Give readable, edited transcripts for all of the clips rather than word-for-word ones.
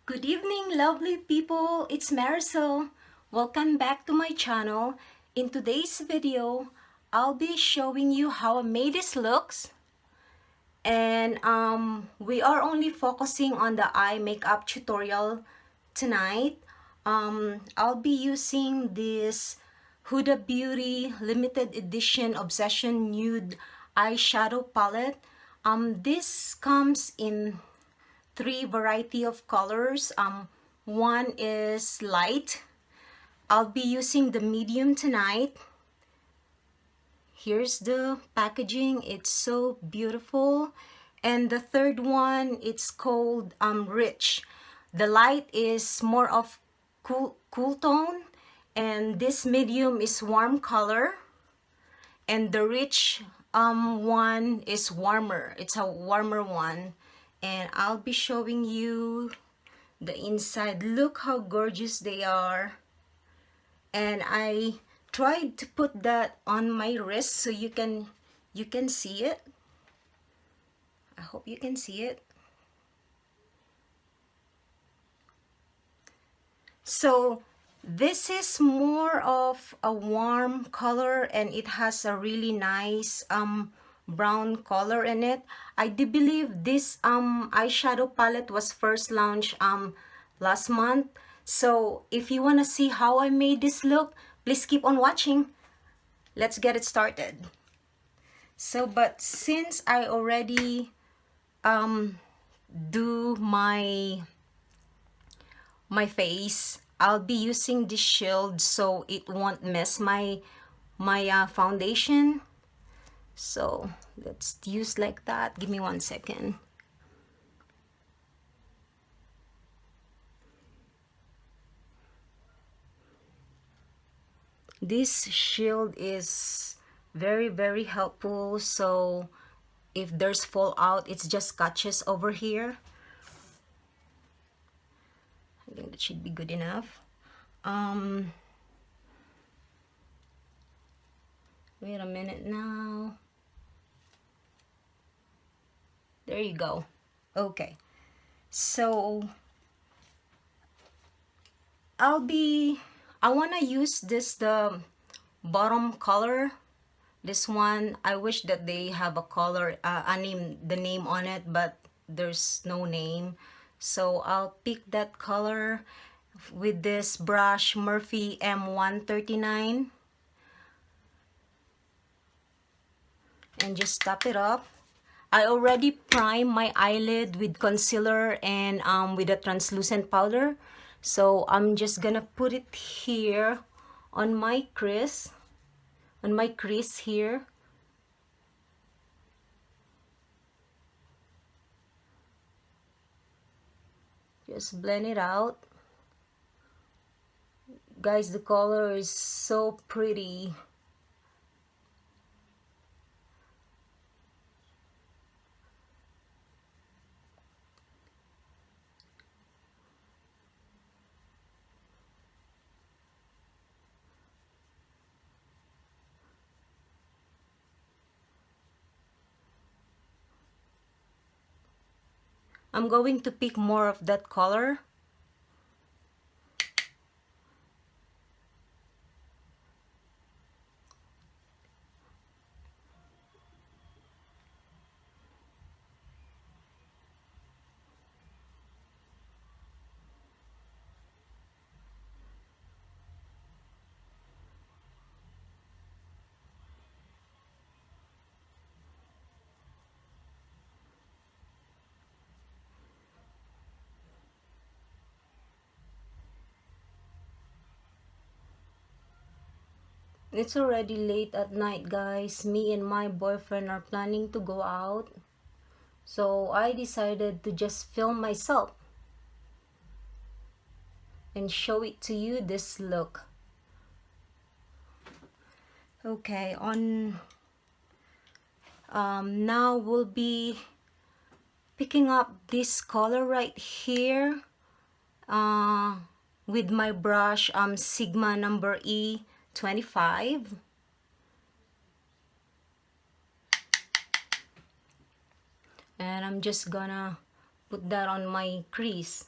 Good evening, lovely people. It's Marisol. Welcome back to my channel. In today's video, I'll be showing you how I made this looks. And we are only focusing on the eye makeup tutorial tonight. I'll be using this Huda Beauty limited edition Obsession Nude eyeshadow palette. This comes in three variety of colors. One is light. I'll be using the medium tonight. Here's the packaging. It's so beautiful. And the third one, it's called rich. The light is more of cool tone, and this medium is warm color, and the rich one is warmer. It's a warmer one, and I'll be showing you the inside. Look how gorgeous they are. And I tried to put that on my wrist so you can see it. I hope you can see it. So this is more of a warm color, and it has a really nice brown color in it. I do believe this eyeshadow palette was first launched last month. So if you want to see how I made this look, please keep on watching. Let's get it started. So, but since I already do my face, I'll be using this shield so it won't mess my foundation. So let's use like that. Give me 1 second. This shield is very helpful, so if there's fallout, it just catches over here. I think that should be good enough. Wait a minute now. There you go. Okay, so I want to use the bottom color. This one, I wish that they have a color, the name on it, but there's no name. So I'll pick that color with this brush, Morphe M139, and just tap it up. I already primed my eyelid with concealer and with a translucent powder. So I'm just gonna put it here on my crease, here. Just blend it out. Guys, the color is so pretty. I'm going to pick more of that color. It's already late at night, guys. Me and my boyfriend are planning to go out. So I decided to just film myself and show it to you, this look. Okay, now we'll be picking up this color right here with my brush Sigma number E25. And I'm just gonna put that on my crease.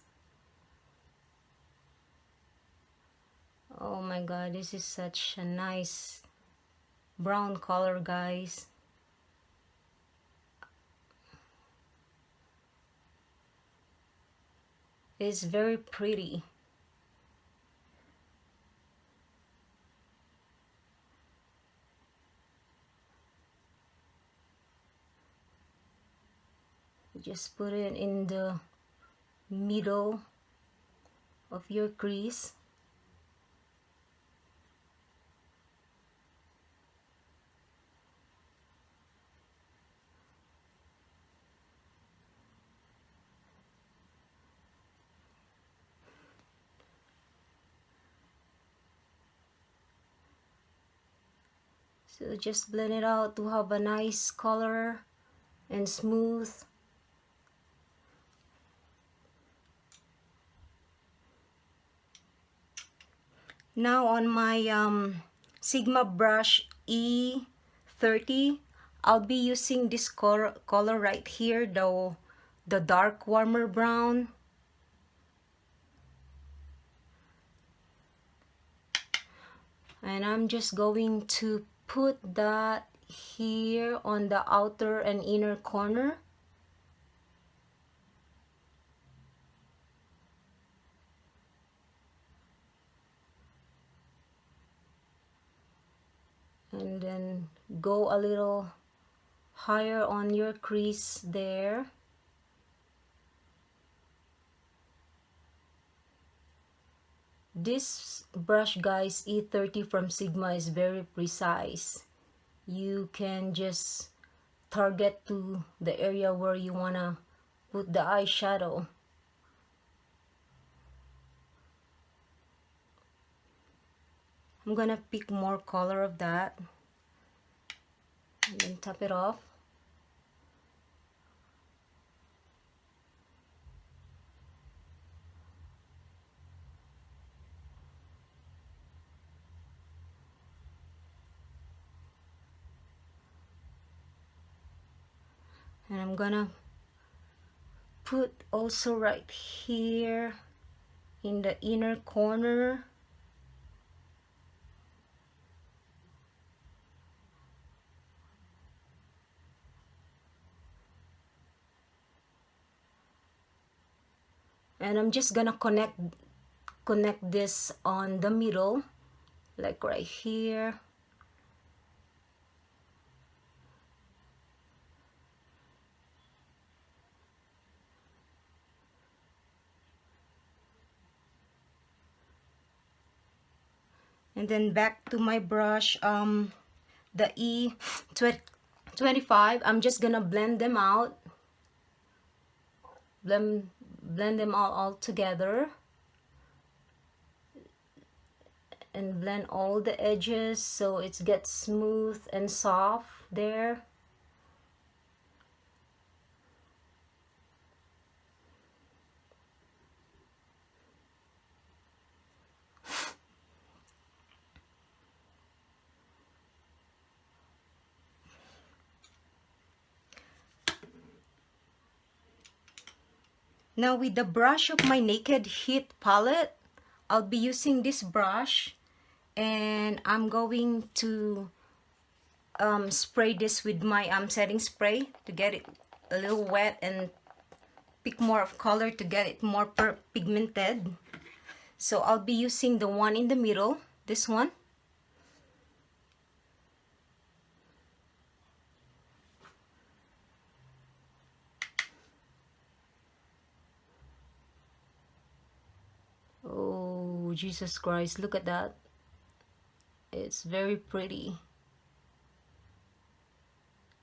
Oh my god, this is such a nice brown color, guys. It's very pretty. Just put it in the middle of your crease. So just blend it out to have a nice color and smooth. Now on my Sigma brush E30, I'll be using this color right here, the dark warmer brown. And I'm just going to put that here on the outer and inner corner. And then go a little higher on your crease there. This brush, guys, E30 from Sigma, is very precise. You can just target to the area where you wanna put the eyeshadow. I'm gonna pick more color of that and then top it off. And I'm gonna put also right here in the inner corner. And I'm just gonna connect this on the middle, like right here. And then back to my brush, the E25. I'm just gonna blend them out. Blend them all together. And blend all the edges so it gets smooth and soft there. Now with the brush of my Naked Heat palette, I'll be using this brush, and I'm going to spray this with my setting spray to get it a little wet and pick more of color to get it more pigmented. So I'll be using the one in the middle, this one. Oh, Jesus Christ, look at that. It's very pretty.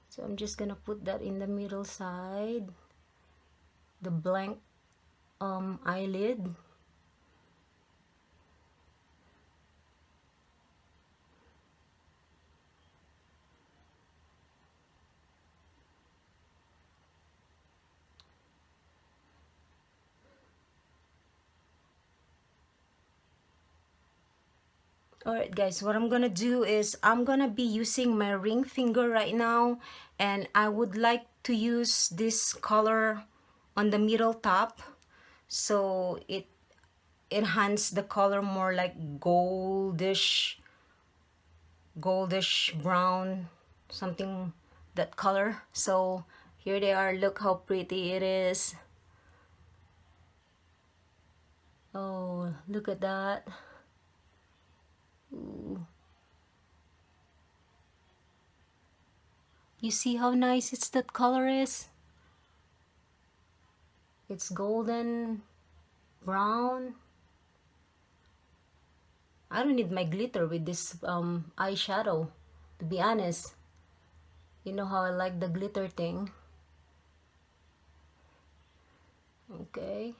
So I'm just gonna put that in the middle side, the blank eyelid. Alright guys, what I'm gonna do is I'm gonna be using my ring finger right now, and I would like to use this color on the middle top so it enhance the color more like goldish brown, something that color. So here they are. Look how pretty it is. Oh, look at that. Ooh. You see how nice that color is? It's golden brown. I don't need my glitter with this eyeshadow, to be honest. You know how I like the glitter thing. Okay.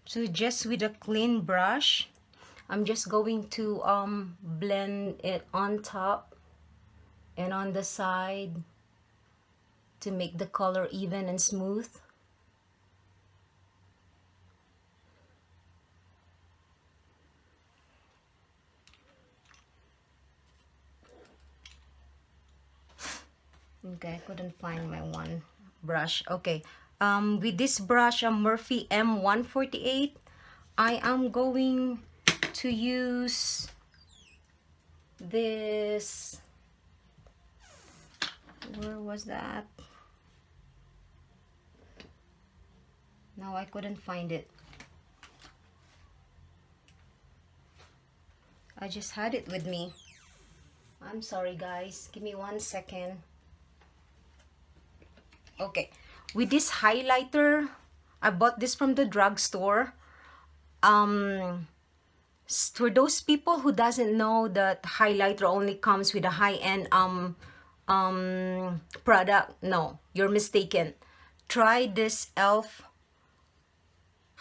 So just with a clean brush, I'm just going to blend it on top and on the side to make the color even and smooth. Okay, I couldn't find my one brush. Okay, with this brush, Morphe M148, I am going to use this. Where was that? Now I couldn't find it. I just had it with me. I'm sorry guys, give me 1 second. Okay, with this highlighter, I bought this from the drugstore. For those people who doesn't know that highlighter only comes with a high-end product, no, you're mistaken. Try this e.l.f.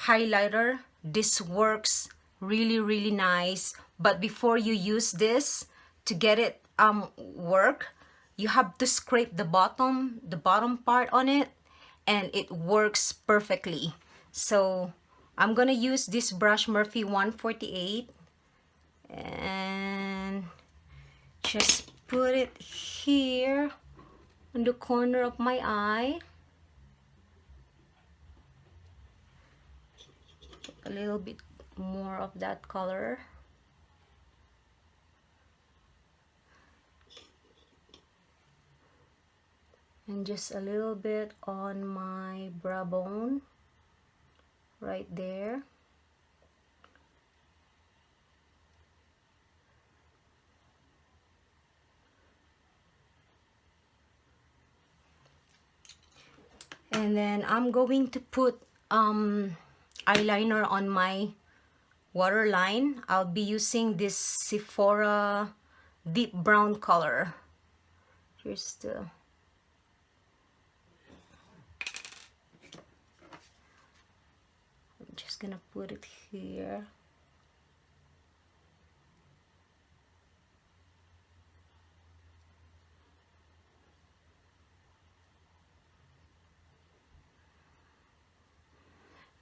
highlighter. This works really nice, but before you use this, to get it work, you have to scrape the bottom part on it, and it works perfectly. So I'm gonna use this brush, Morphe 148, and just put it here on the corner of my eye. A little bit more of that color. And just a little bit on my brow bone right there. And then I'm going to put eyeliner on my waterline. I'll be using this Sephora deep brown color. Here's the I'm just gonna put it here.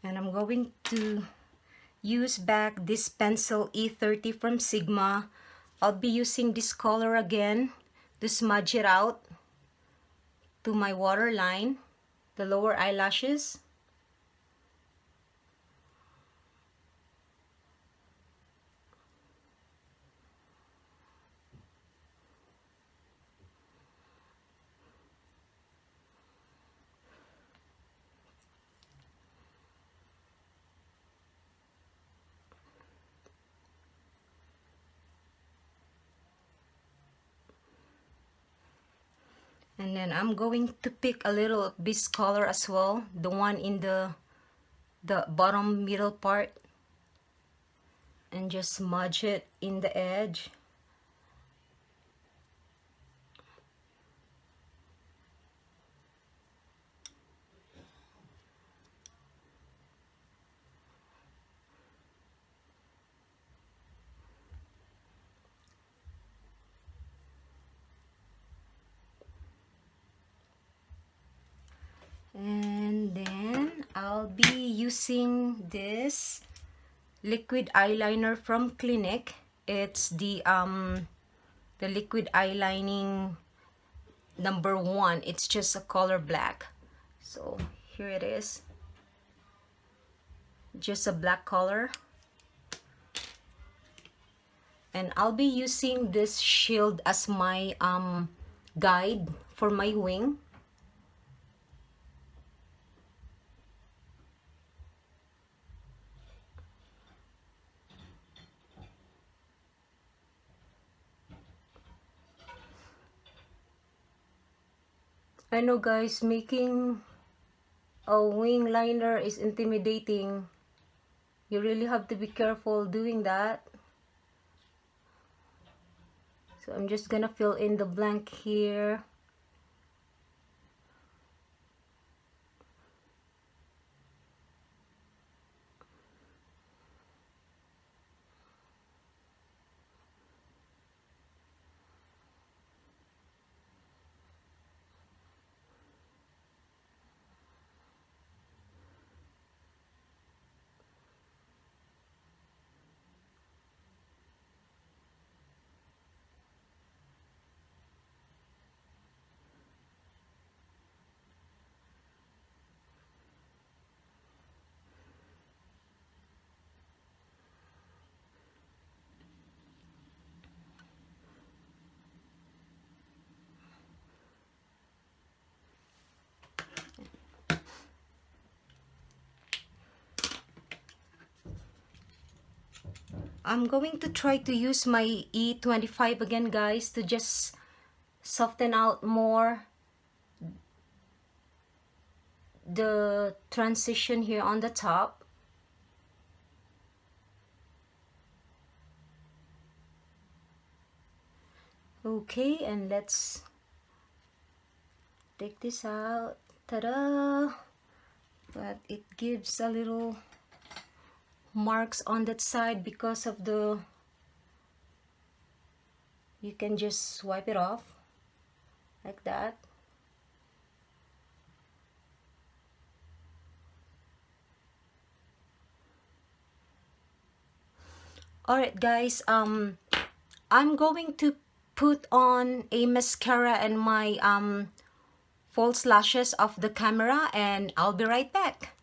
And I'm going to use back this pencil E30 from Sigma. I'll be using this color again to smudge it out to my waterline, the lower eyelashes. And then I'm going to pick a little of this color as well, the one in the bottom middle part, and just smudge it in the edge. And then I'll be using this liquid eyeliner from Clinique. It's the liquid eyelining number 1. It's just a color black. So here it is. Just a black color. And I'll be using this shield as my guide for my wing. I know guys, making a wing liner is intimidating. You really have to be careful doing that. So I'm just gonna fill in the blank here. I'm going to try to use my E25 again guys to just soften out more the transition here on the top. Okay, and let's take this out. Ta-da! But it gives a little marks on that side because of the, you can just swipe it off like that. Alright guys, I'm going to put on a mascara and my false lashes off the camera, and I'll be right back.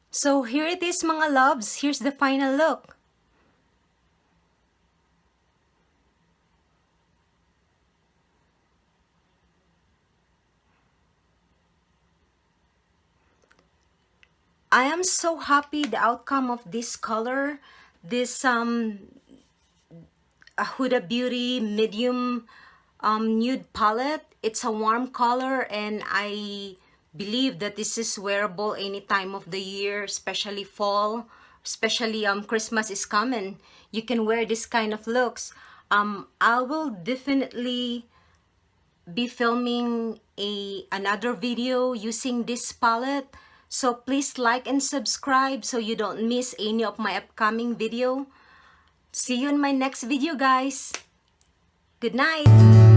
So here it is mga loves, here's the final look. I am so happy the outcome of this color, this Huda Beauty medium nude palette. It's a warm color, and I believe that this is wearable any time of the year, especially fall, especially Christmas is coming. You can wear this kind of looks. I will definitely be filming another video using this palette, so please like and subscribe so you don't miss any of my upcoming video. See you in my next video guys. Good night.